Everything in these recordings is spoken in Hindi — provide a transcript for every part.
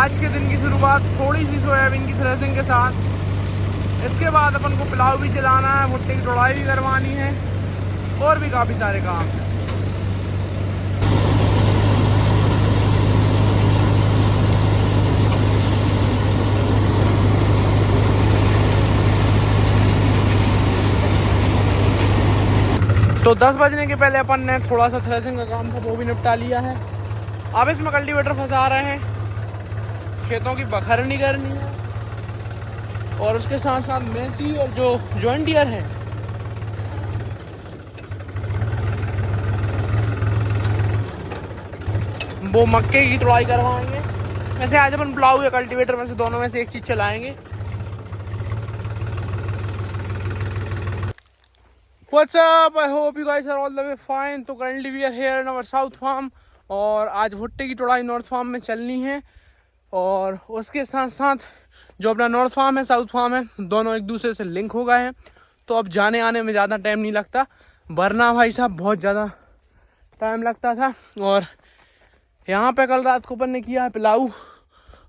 आज के दिन की शुरुआत थोड़ी सी सोयाबीन की थ्रेसिंग के साथ। इसके बाद अपन को पुलाव भी चलाना है, भुट्टे की तोड़ाई भी करवानी है और भी काफ़ी सारे काम हैं। तो 10 बजने के पहले अपन ने थोड़ा सा थ्रेसिंग का काम था वो भी निपटा लिया है। अब इसमें कल्टीवेटर फंसा रहे हैं, खेतों की बखरनी करनी है और उसके साथ साथ मेसी और जो जॉन डियर है वो मक्के की तोड़ाई करवाएंगे। वैसे आज अपन प्लाऊ या कल्टीवेटर में से दोनों में से एक चीज़ चलाएंगे। What's up? I hope you guys are all the way fine. तो currently we are here in our south farm और आज भुट्टे की तोड़ाई नॉर्थ फार्म में चलनी है और उसके साथ साथ जो अपना नॉर्थ फार्म है साउथ फार्म है दोनों एक दूसरे से लिंक हो गए हैं। तो अब जाने आने में ज़्यादा टाइम नहीं लगता, वरना भाई साहब बहुत ज़्यादा टाइम लगता था। और यहाँ पे कल रात को अपन ने किया है पिलाऊ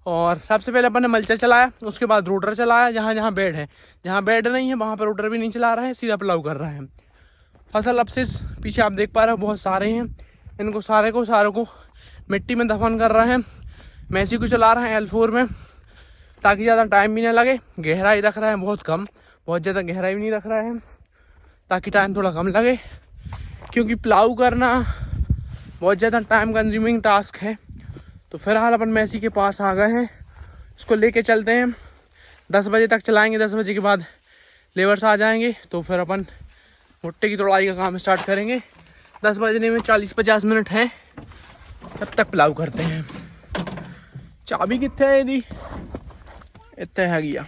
और सबसे पहले अपन ने मल्चा चलाया, उसके बाद रोटर चलाया। जहाँ जहाँ बेड है, जहाँ बेड नहीं है वहाँ पर रोटर भी नहीं चला रहे हैं, सीधा पिलाऊ कर रहे हैं। फसल अवशेष पीछे आप देख पा रहे हो बहुत सारे हैं, इनको सारे को मिट्टी में दफन कर रहे हैं। मैसी को चला रहे हैं L4 में ताकि ज़्यादा टाइम भी ना लगे। गहराई रख रहे हैं बहुत कम, बहुत ज़्यादा गहराई भी नहीं रख रहे हैं ताकि टाइम थोड़ा कम लगे, क्योंकि पिलाऊ करना बहुत ज़्यादा टाइम कंज्यूमिंग टास्क है। तो फिलहाल अपन मैसी के पास आ गए हैं, इसको लेके चलते हैं। 10 बजे तक चलाएंगे, 10 बजे के बाद लेबर्स आ जाएंगे तो फिर अपन भुट्टे की तोड़ाई का काम स्टार्ट करेंगे। 10 बजने में 40-50 मिनट हैं, तब तक पिलाऊ करते हैं। चाबी कितने है दी इतने है गया।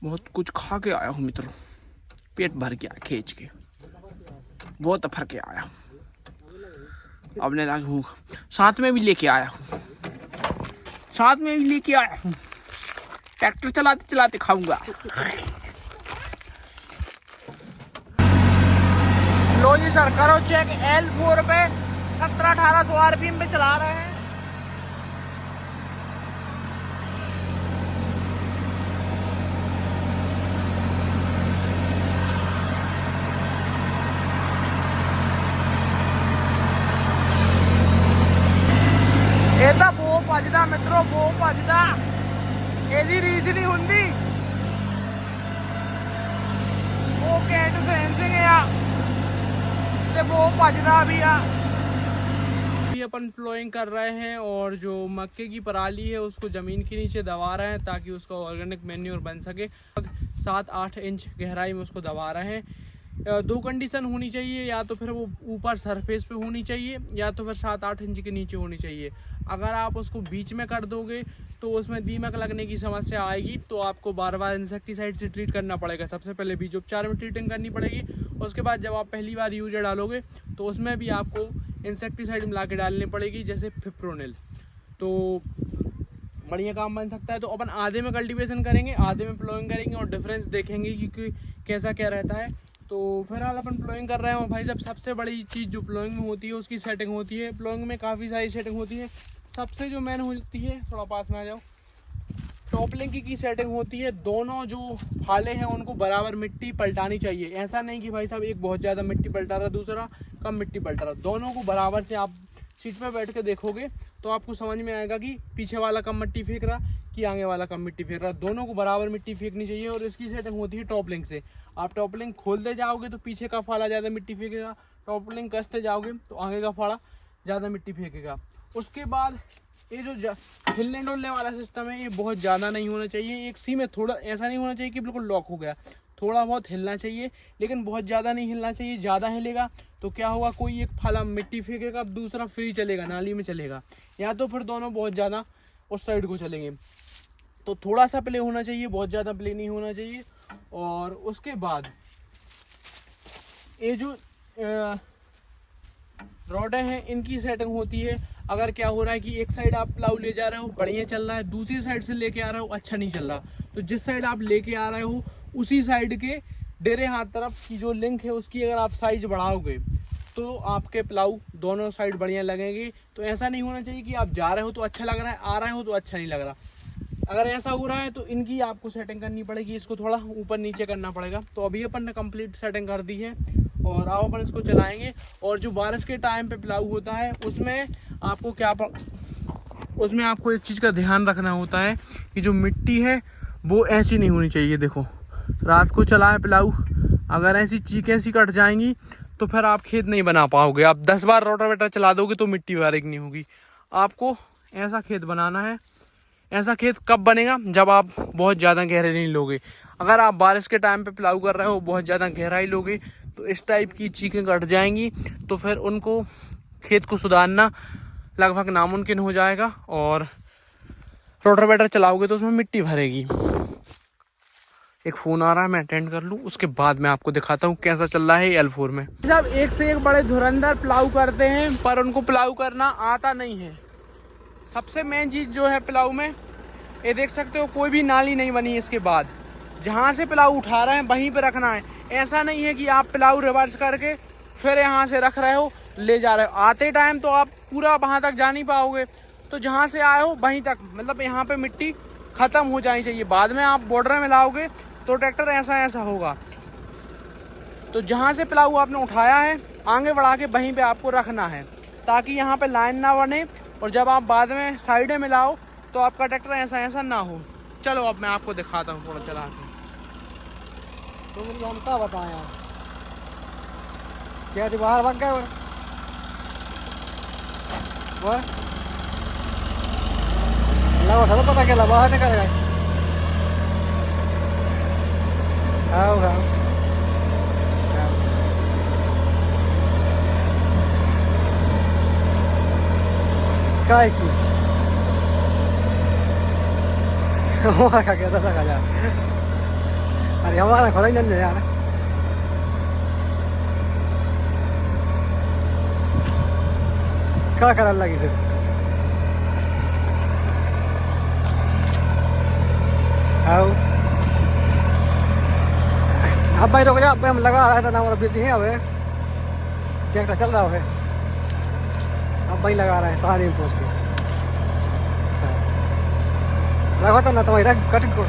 बहुत कुछ खा के आया हूँ मित्रों, पेट भर के आया, खींच के बहुत फर के आया। अब ने लाग भूख, साथ में भी लेके आया हूँ, ट्रैक्टर चलाते चलाते खाऊंगा। लो जी सर, करो चेक। L4 पे 1700-1800 RPM पे चला रहे हैं। ਇਹਦਾ ਬਹੁਤ ਭੱਜਦਾ ਮਿੱਤਰੋ, ਬਹੁਤ ਭੱਜਦਾ, ਇਹਦੀ ਰੀਸ ਨਹੀਂ ਹੁੰਦੀ। ਉਹ ਕੈਂਟ ਸੈਂਸਿੰਗ ਆ ਤੇ ਬਹੁਤ ਭੱਜਦਾ भी ਆ। अपन प्लोइंग कर रहे हैं और जो मक्के की पराली है उसको ज़मीन के नीचे दबा रहे हैं ताकि उसका ऑर्गेनिक मैन्योर बन सके। 7-8 इंच गहराई में उसको दबा रहे हैं। 2 कंडीशन होनी चाहिए, या तो फिर वो ऊपर सरफेस पे होनी चाहिए या तो फिर 7-8 इंच के नीचे होनी चाहिए। अगर आप उसको बीच में कर दोगे तो उसमें दीमक लगने की समस्या आएगी, तो आपको बार बार इंसेक्टिसाइड से ट्रीट करना पड़ेगा। सबसे पहले बीज उपचार में ट्रीटिंग करनी पड़ेगी, उसके बाद जब आप पहली बार यूरिया डालोगे तो उसमें भी आपको इंसेक्टिसाइड मिला के डालनी पड़ेगी, जैसे फिप्रोनिल। तो बढ़िया काम बन सकता है। तो अपन आधे में कल्टीवेशन करेंगे, आधे में प्लोइंग करेंगे और डिफरेंस देखेंगे कि कैसा क्या रहता है। तो फिलहाल अपन प्लोइंग कर रहे हैं भाई साहब। सबसे बड़ी चीज़ जो प्लोइंग में होती है उसकी सेटिंग होती है। प्लोइंग में काफ़ी सारी सेटिंग होती है, सबसे जो मेन होती है, थोड़ा पास में आ जाओ, टॉपलिंग की सेटिंग होती है। दोनों जो फाले हैं उनको बराबर मिट्टी पलटानी चाहिए। ऐसा नहीं कि भाई साहब एक बहुत ज़्यादा मिट्टी पलटा रहा, दूसरा कम मिट्टी पलटा रहा। दोनों को बराबर से आप सीट पे बैठ के देखोगे तो आपको समझ में आएगा कि पीछे वाला कम मिट्टी फेंक रहा कि आगे वाला कम मिट्टी फेंक रहा। दोनों को बराबर मिट्टी फेंकनी चाहिए और इसकी सेटिंग होती है टॉपलिंग से। आप टॉपलिंग खोलते जाओगे तो पीछे का फाला ज़्यादा मिट्टी फेंकेगा, टॉपलिंग कसते जाओगे तो आगे का फाड़ा ज़्यादा मिट्टी फेंकेगा। उसके बाद ये जो हिलने डुलने वाला सिस्टम है ये बहुत ज़्यादा नहीं होना चाहिए। एक सी में थोड़ा ऐसा नहीं होना चाहिए कि बिल्कुल लॉक हो गया, थोड़ा बहुत हिलना चाहिए, लेकिन बहुत ज़्यादा नहीं हिलना चाहिए। ज़्यादा हिलेगा तो क्या होगा, कोई एक फाला मिट्टी फेंकेगा, दूसरा फ्री चलेगा, नाली में चलेगा, या तो फिर दोनों बहुत ज़्यादा उस साइड को चलेंगे। तो थोड़ा सा प्ले होना चाहिए, बहुत ज़्यादा प्ले नहीं होना चाहिए। और उसके बाद ये जो रॉडें हैं इनकी सेटिंग होती है। अगर क्या हो रहा है कि एक साइड आप प्लाऊ ले जा रहे हो बढ़िया चल रहा है, दूसरी साइड से लेके आ रहे हो अच्छा नहीं चल रहा, तो जिस साइड आप लेके आ रहे हो उसी साइड के डेरे हाथ तरफ की जो लिंक है उसकी अगर आप साइज बढ़ाओगे तो आपके प्लाऊ दोनों साइड बढ़िया लगेंगे। तो ऐसा नहीं होना चाहिए कि आप जा रहे हो तो अच्छा लग रहा है, आ रहे हो तो अच्छा नहीं लग रहा। अगर ऐसा हो रहा है तो इनकी आपको सेटिंग करनी पड़ेगी, इसको थोड़ा ऊपर नीचे करना पड़ेगा। तो अभी अपन ने कंप्लीट सेटिंग कर दी है और अब अपन इसको चलाएंगे। और जो बारिश के टाइम पे प्लाऊ होता है उसमें आपको उसमें आपको एक चीज़ का ध्यान रखना होता है कि जो मिट्टी है वो ऐसी नहीं होनी चाहिए। देखो रात को चला है प्लाऊ, अगर ऐसी चीखें सी कट जाएंगी तो फिर आप खेत नहीं बना पाओगे। आप 10 बार रोटावेटर चला दोगे तो मिट्टी बारीक नहीं होगी। आपको ऐसा खेत बनाना है। ऐसा खेत कब बनेगा, जब आप बहुत ज़्यादा गहरे नहीं लोगे। अगर आप बारिश के टाइम पे प्लाऊ कर रहे हो, बहुत ज़्यादा गहराई लोगे तो इस टाइप की चीखें कट जाएंगी, तो फिर उनको खेत को सुधारना लगभग नामुमकिन हो जाएगा। और रोटावेटर चलाओगे तो उसमें मिट्टी भरेगी। एक फ़ोन आ रहा है, मैं अटेंड कर लूँ, उसके बाद मैं आपको दिखाता हूँ कैसा चल रहा है L4 में। सब एक से एक बड़े धुरंधर प्लाऊ करते हैं, पर उनको प्लाऊ करना आता नहीं है। सबसे मेन चीज़ जो है प्लाऊ में, ये देख सकते हो कोई भी नाली नहीं बनी। इसके बाद जहाँ से प्लाऊ उठा रहे हैं वहीं पे रखना है। ऐसा नहीं है कि आप प्लाऊ रिवर्स करके फिर यहाँ से रख रहे हो, ले जा रहे हो। आते टाइम तो आप पूरा वहाँ तक जा नहीं पाओगे, तो जहाँ से आए हो वहीं तक, मतलब यहाँ पे मिट्टी ख़त्म हो जानी चाहिए। बाद में आप बॉर्डर में लाओगे तो ट्रैक्टर ऐसा होगा। तो जहाँ से प्लाऊ आपने उठाया है आगे बढ़ा के वहीं पे आपको रखना है, ताकि यहाँ पे लाइन ना बने और जब आप बाद में साइडे में लाओ तो आपका ट्रैक्टर ऐसा ना हो। चलो अब मैं आपको दिखाता हूँ थोड़ा चला के। तो मुझे हम क्या बताएं यार, क्या बाहर भाग गए और लगा सब पता क्या बाहर निकल गए। आओ काय की हमारा क्या कहता था यार, अरे हमारा खोला ही नहीं यार। क्या करने लगी फिर आओ अब भाई रुक जा, अब हम लगा रहा था ना, हमारा वृद्धि है। अब ट्रैक्टर चल रहा है, अब भाई लगा रहा है सारी में पहुँच के लगा था ना, तुम्हारी कटिंग को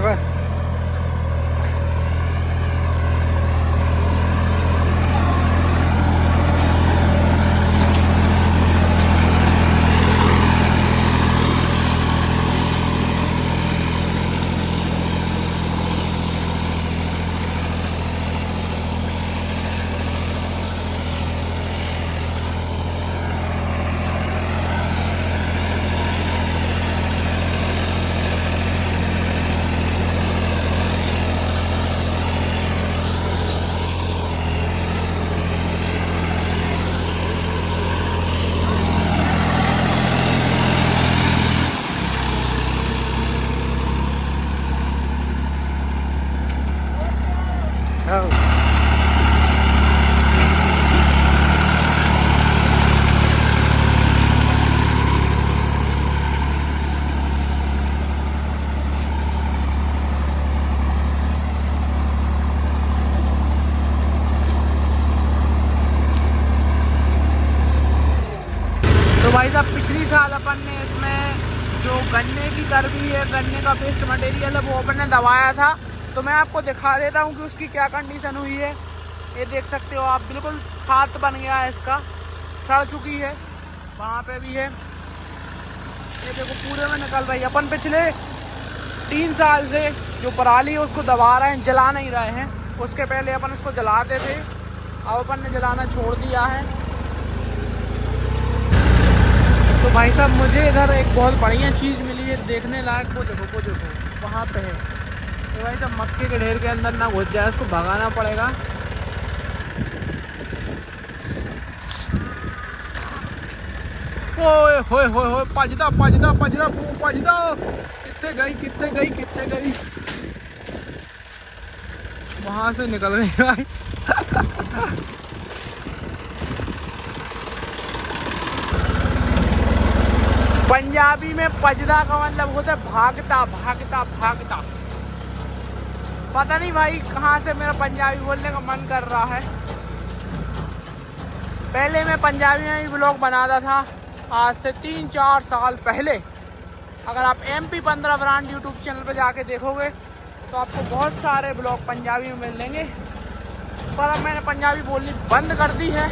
भाई साहब पिछली साल अपन ने इसमें जो गन्ने की तरबी है, गन्ने का वेस्ट मटेरियल है, वो अपन ने दबाया था। तो मैं आपको दिखा देता हूँ कि उसकी क्या कंडीशन हुई है। ये देख सकते हो आप, बिल्कुल खाद बन गया है, इसका सड़ चुकी है, वहाँ पे भी है। ये देखो पूरे में निकल रही है। अपन पिछले 3 साल से जो पराली है उसको दबा रहे हैं, जला नहीं रहे हैं। उसके पहले अपन इसको जलाते थे, अब अपन ने जलाना छोड़ दिया है। तो भाई साहब मुझे इधर एक बहुत बढ़िया चीज़ मिली है देखने लायक। वो देखो वहाँ पे है। तो भाई साहब मक्के के ढेर के अंदर ना घुस जाए, उसको भगाना पड़ेगा। ओए होए होए होए, पजदा कितने गई वहाँ से निकल रही है भाई। पंजाबी में पजदा का मतलब होता है भागता। पता नहीं भाई कहाँ से मेरा पंजाबी बोलने का मन कर रहा है। पहले मैं पंजाबी में भी ब्लॉग बनाता था, आज से 3-4 साल पहले। अगर आप MP 15 ब्रांड यूट्यूब चैनल पर जाके देखोगे तो आपको बहुत सारे ब्लॉग पंजाबी में मिलेंगे, पर अब मैंने पंजाबी बोलनी बंद कर दी है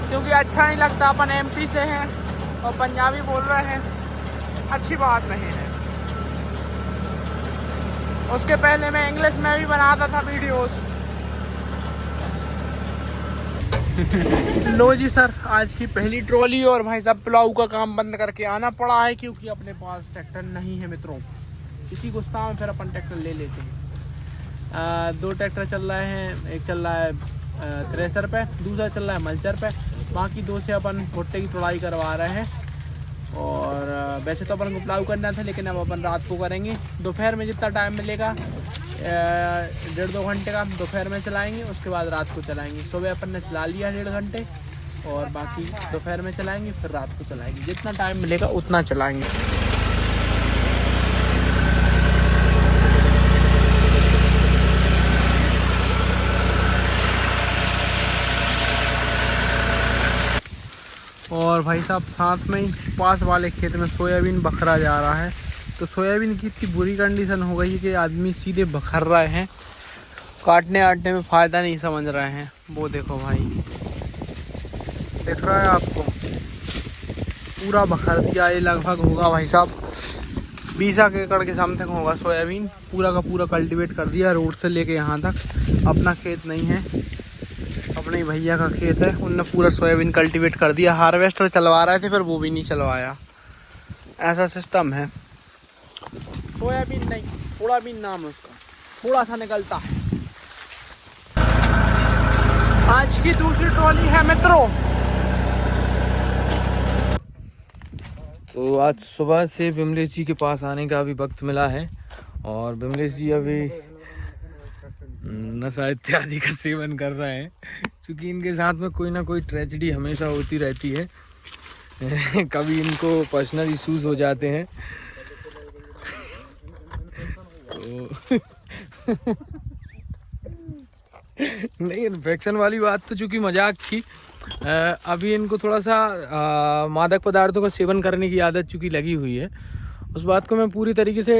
क्योंकि अच्छा नहीं लगता। अपन MP से हैं और पंजाबी बोल रहे हैं, अच्छी बात नहीं है। उसके पहले मैं इंग्लिश में भी बनाता था वीडियोस। लो जी सर, आज की पहली ट्रॉली और भाई साहब प्लाऊ का काम बंद करके आना पड़ा है क्योंकि अपने पास ट्रैक्टर नहीं है मित्रों। इसी गुस्सा में फिर अपन ट्रैक्टर ले लेते हैं। 2 ट्रैक्टर चल रहे हैं, एक चल रहा है थ्रेसर पे, दूसरा चल रहा है मल्चर पे। बाकी 2 से अपन भुट्टे की तुड़ाई करवा रहे हैं। और वैसे तो अपन को प्लाऊ करना था, लेकिन अब अपन रात को करेंगे। दोपहर में जितना टाइम मिलेगा 1.5-2 घंटे का दोपहर में चलाएंगे, उसके बाद रात को चलाएंगे। सुबह अपन ने चला लिया 1.5 घंटे और बाकी दोपहर में चलाएंगे, फिर रात को चलाएंगे। जितना टाइम मिलेगा उतना चलाएंगे। और भाई साहब साथ में ही पास वाले खेत में सोयाबीन बखरा जा रहा है। तो सोयाबीन की इतनी बुरी कंडीशन हो गई है कि आदमी सीधे बखर रहे हैं, काटने आटने में फ़ायदा नहीं समझ रहे हैं। वो देखो भाई, दिख रहा है आपको, पूरा बखर दिया। ये लगभग होगा भाई साहब 20 एकड़ के समथिंग होगा सोयाबीन। पूरा का पूरा कल्टीवेट कर दिया, रोड से लेके यहाँ तक। अपना खेत नहीं है, अपने भैया का खेत है, उनने पूरा सोयाबीन कल्टीवेट कर दिया। हार्वेस्टर चलवा रहे थे, फिर वो भी नहीं चलवाया। ऐसा सिस्टम है। सोयाबीन नहीं, थोड़ा भी नाम है उसका, थोड़ा सा निकलता है। आज की दूसरी ट्रॉली है मित्रों। तो आज सुबह से विमलेश जी के पास आने का अभी वक्त मिला है और विमलेश जी अभी नशा इत्यादि का सेवन कर रहे हैं, क्योंकि इनके साथ में कोई ना कोई ट्रेजेडी हमेशा होती रहती है। कभी इनको पर्सनल इश्यूज हो जाते हैं तो नहीं, इन्फेक्शन वाली बात तो चूंकि मजाक थी। अभी इनको थोड़ा सा मादक पदार्थों का सेवन करने की आदत चूंकि लगी हुई है। उस बात को मैं पूरी तरीके से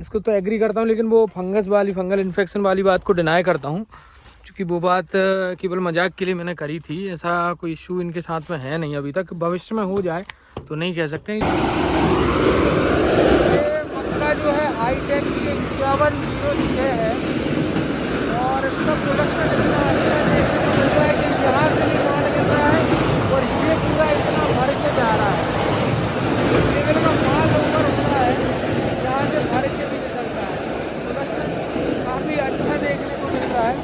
इसको तो एग्री करता हूँ, लेकिन वो फंगल इन्फेक्शन वाली बात को डिनाई करता हूँ, क्योंकि वो बात केवल मजाक के लिए मैंने करी थी। ऐसा कोई इशू इनके साथ में है नहीं अभी तक। भविष्य में हो जाए तो नहीं कह सकते। ये मक्का जो है हाईटेक 5106 है और इसका प्रोडक्शन इतना अच्छा देखने को मिल रहा है कि यहाँ से भी माल मिल रहा है और ये पूरा इतना भर के जा रहा है। लेकिन का माल ओवर हो रहा है, यहाँ से भर के भी निकल रहा है। प्रोडक्शन काफ़ी अच्छा देखने को मिल रहा है।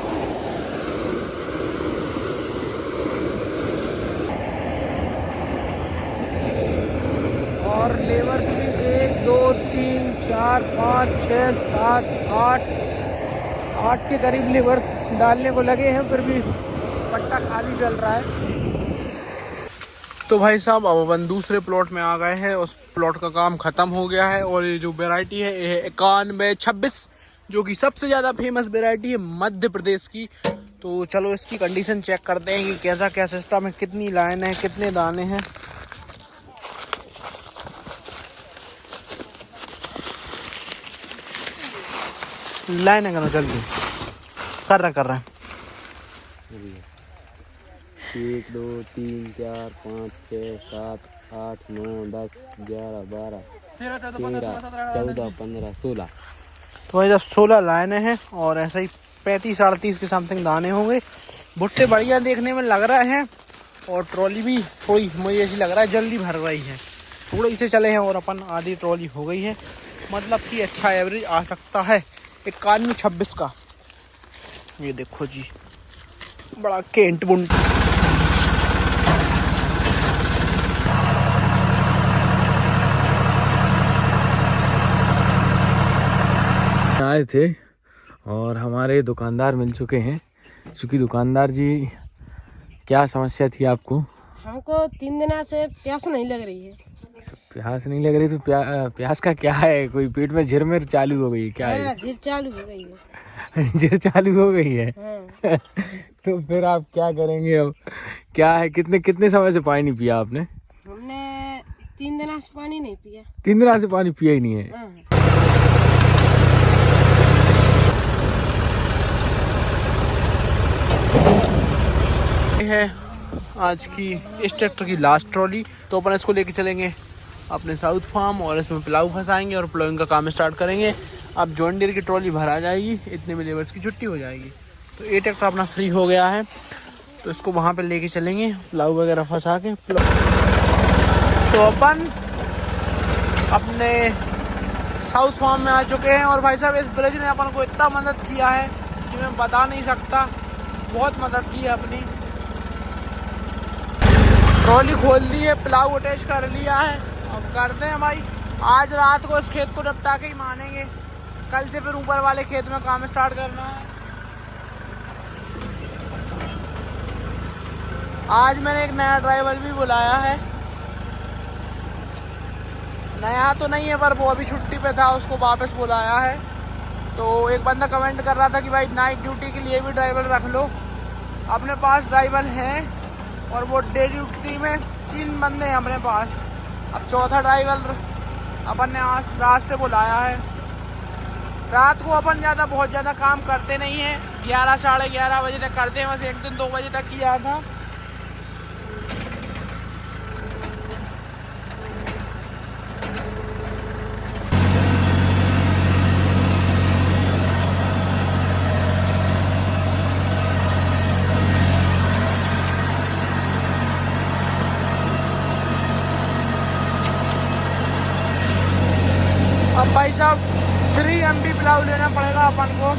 और लेबर भी 1 2 3 4 5 6 7 8 के करीब लेबर डालने को लगे हैं, फिर भी पट्टा खाली चल रहा है। तो भाई साहब अब अपन दूसरे प्लॉट में आ गए हैं। उस प्लॉट का काम ख़त्म हो गया है और ये जो वैरायटी है ये है 9126, जो कि सबसे ज़्यादा फेमस वैरायटी है मध्य प्रदेश की। तो चलो इसकी कंडीशन चेक करते हैं कि कैसा क्या सिस्टम है, कितनी लाइन है, कितने दाने हैं। लाइन करो जल्दी, कर रहा है। 1 2 3 4 5 6 7 8 9 10 11 12 13 14 15 16। तो भाई जब 16 लाइनें हैं और ऐसे ही 35-38 के समथिंग दाने होंगे। भुट्टे बढ़िया देखने में लग रहे हैं और ट्रॉली भी थोड़ी मुझे ऐसी लग रहा है जल्दी भर रही है। थोड़ी से चले हैं और अपन आधी ट्रॉली हो गई है, मतलब कि अच्छा एवरेज आ सकता है 9126 का। ये देखो जी, बड़ा केंट बुंट। आए थे और हमारे दुकानदार मिल चुके हैं। चूँकि दुकानदार जी, क्या समस्या थी आपको? हमको 3 दिन से प्यास नहीं लग रही है। प्यास नहीं लग रही तो प्यास का क्या है? कोई पेट में झिरमिर चालू हो गई है क्या? है झिर चालू हो गई है। झिर चालू हो गई है। हाँ। तो फिर आप क्या करेंगे अब? क्या है, कितने कितने समय से पानी नहीं पिया आपने? हमने 3 दिन से पानी नहीं पिया। 3 दिन से पानी पिया ही नहीं है। हाँ। है आज की इस ट्रैक्टर की लास्ट ट्रॉली। तो अपन इसको लेके चलेंगे अपने साउथ फार्म और इसमें प्लाऊ फंसाएंगे और प्लाउइंग का काम स्टार्ट करेंगे। अब जॉन डीयर की ट्रॉली भर आ जाएगी, इतने में लेबर्स की छुट्टी हो जाएगी। तो ये ट्रैक्टर अपना फ्री हो गया है, तो इसको वहाँ पे लेके चलेंगे प्लाऊ वगैरह फंसा के। तो अपन अपने साउथ फार्म में आ चुके हैं और भाई साहब इस ब्रिज ने अपन को इतना मदद किया है कि मैं बता नहीं सकता। बहुत मदद की है अपनी। ट्रॉली खोल दी है, प्लाऊ अटैच कर लिया है। अब करते हैं भाई, आज रात को इस खेत को निपटा के ही मानेंगे। कल से फिर ऊपर वाले खेत में काम स्टार्ट करना है। आज मैंने एक नया ड्राइवर भी बुलाया है। नया तो नहीं है पर वो अभी छुट्टी पे था, उसको वापस बुलाया है। तो एक बंदा कमेंट कर रहा था कि भाई नाइट ड्यूटी के लिए भी ड्राइवर रख लो। अपने पास ड्राइवर हैं और वो डे ड्यूटी में 3 बंदे हैं अपने पास। अब चौथा ड्राइवर अपन ने आज रात से बुलाया है। रात को अपन बहुत ज़्यादा काम करते नहीं हैं, 11 साढ़े 11 बजे तक करते हैं। बस एक दिन 2 बजे तक किया था। अब भाई साहब 3 MB प्लाऊ लेना पड़ेगा अपन को।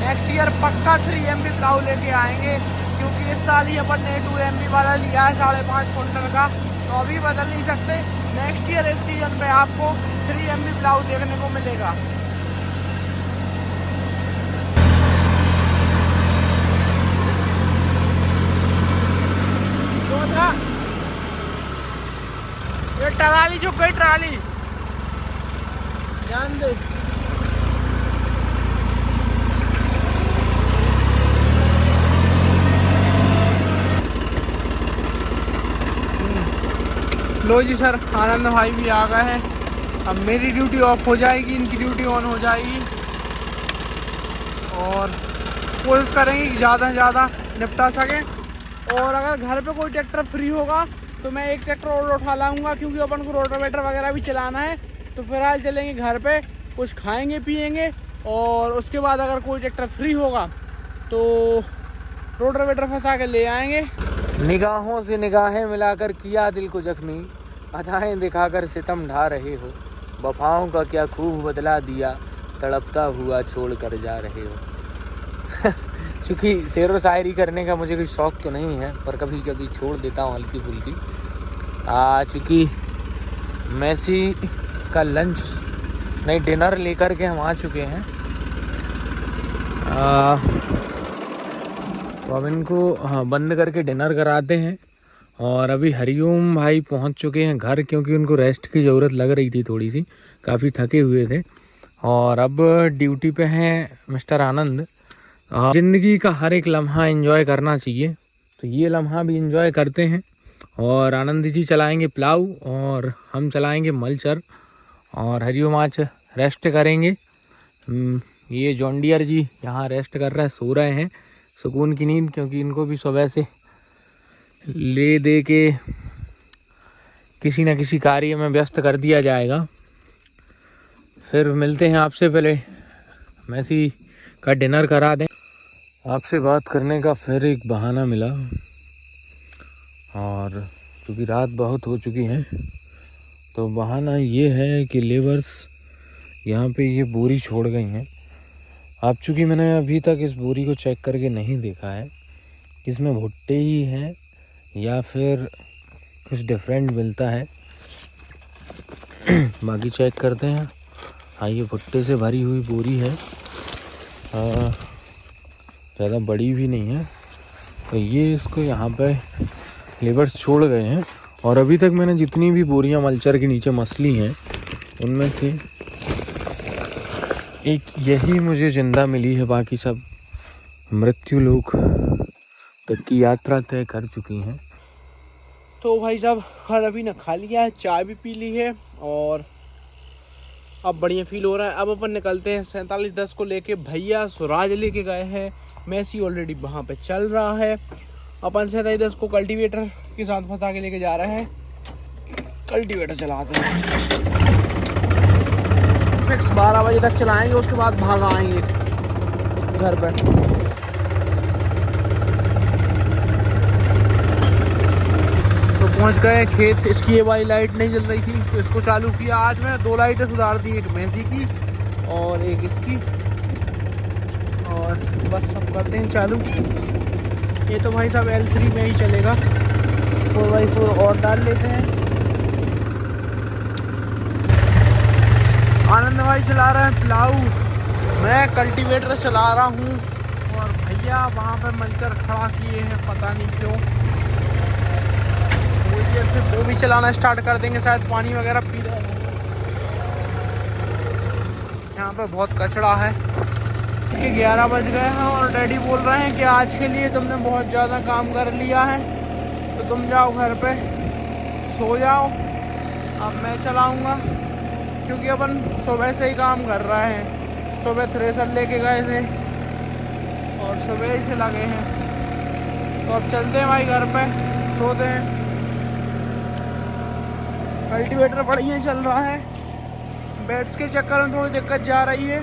नेक्स्ट ईयर पक्का 3 MB प्लाऊ लेके आएंगे, क्योंकि इस साल ही अपन ने 2 MB वाला लिया है 5.5 क्विंटल का। तो अभी बदल नहीं सकते। नेक्स्ट ईयर इस सीजन पे आपको 3 MB प्लाऊ देखने को मिलेगा। ये ट्राली जो गई, ट्राली ध्यान दे। लो जी सर, आनंद भाई भी आ गए हैं। अब मेरी ड्यूटी ऑफ हो जाएगी, इनकी ड्यूटी ऑन हो जाएगी और कोशिश करेंगे कि ज़्यादा से ज़्यादा निपटा सकें। और अगर घर पे कोई ट्रैक्टर फ्री होगा तो मैं एक ट्रैक्टर और उठा लाऊंगा, क्योंकि अपन को रोटावेटर वगैरह भी चलाना है। तो फिलहाल चलेंगे घर पे, कुछ खाएंगे पिएंगे और उसके बाद अगर कोई ट्रैक्टर फ्री होगा तो रोटावेटर फंसा के ले आएंगे। निगाहों से निगाहें मिलाकर किया दिल को जख्मी, अदाएं दिखाकर सितम ढा रहे हो। वफाओं का क्या खूब बदला दिया, तड़पता हुआ छोड़ कर जा रहे हो। चूँकि शेर व शायरी करने का मुझे कोई शौक़ तो नहीं है, पर कभी कभी छोड़ देता हूँ हल्की फुल्की। चूँकि मैसी का लंच नहीं डिनर लेकर के हम आ चुके हैं। तो अब इनको बंद करके डिनर कराते हैं। और अभी हरिओम भाई पहुंच चुके हैं घर, क्योंकि उनको रेस्ट की ज़रूरत लग रही थी थोड़ी सी, काफ़ी थके हुए थे। और अब ड्यूटी पे हैं मिस्टर आनंद। ज़िंदगी का हर एक लम्हा एंजॉय करना चाहिए, तो ये लम्हा भी एंजॉय करते हैं। और आनंद जी चलाएंगे प्लाऊ और हम चलाएंगे मल्चर, और हरिओम आज रेस्ट करेंगे। ये जॉन डियर जी यहाँ रेस्ट कर रहे हैं, सो रहे हैं सुकून की नींद, क्योंकि इनको भी सुबह से ले दे के किसी न किसी कार्य में व्यस्त कर दिया जाएगा। फिर मिलते हैं आपसे, पहले मैसी का डिनर करा दें। आपसे बात करने का फिर एक बहाना मिला, और चूँकि रात बहुत हो चुकी है तो बहाना ये है कि लेबर्स यहाँ पे ये बोरी छोड़ गई हैं। अब चूँकि मैंने अभी तक इस बोरी को चेक करके नहीं देखा है कि इसमें भुट्टे ही हैं या फिर कुछ डिफरेंट मिलता है। बाकी चेक करते हैं। हाँ, ये भुट्टे से भरी हुई बोरी है, ज़्यादा बड़ी भी नहीं है। तो ये इसको यहाँ पे लेबर्स छोड़ गए हैं और अभी तक मैंने जितनी भी बोरियां मल्चर के नीचे मसली हैं उनमें से एक यही मुझे जिंदा मिली है, बाकी सब मृत्यु लोक तक की यात्रा तय कर चुकी हैं। तो भाई साहब खाना पीना खा लिया है, चाय भी पी ली है और अब बढ़िया फील हो रहा है। अब अपन निकलते हैं 4710 को लेके। भैया स्वराज लेके गए हैं, मैसी ऑलरेडी वहाँ पे चल रहा है। अपन 4710 को कल्टीवेटर के साथ फंसा के लेके जा रहे हैं, कल्टीवेटर चलाते हैं। फिक्स 12 बजे तक चलाएंगे, उसके बाद भाग आएंगे घर पे। पहुंच गए खेत। इसकी ये वाली लाइट नहीं जल रही थी तो इसको चालू किया। आज मैंने 2 लाइटें सुधार दी, एक भैंसी की और एक इसकी, और बस सब करते हैं चालू। ये तो भाई साहब L3 में ही चलेगा, 4x4 और डाल लेते हैं। आनंद भाई चला रहे हैं प्लाऊ, मैं कल्टीवेटर चला रहा हूँ और भैया वहाँ पे मल्चर खड़ा किए हैं, पता नहीं क्यों। वो भी चलाना स्टार्ट कर देंगे शायद, पानी वगैरह पी रहे हैं। यहाँ पे बहुत कचरा है। 11 बज गए हैं और डैडी बोल रहे हैं कि आज के लिए तुमने बहुत ज़्यादा काम कर लिया है तो तुम जाओ घर पे सो जाओ, अब मैं चलाऊँगा। क्योंकि अपन सुबह से ही काम कर रहे हैं, सुबह थ्रेसर लेके गए थे और सुबह ही से लगे हैं। तो अब चलते हैं भाई घर पे, सोते हैं। कल्टीवेटर बढ़िया चल रहा है, बैट्स के चक्कर में थोड़ी दिक्कत जा रही है।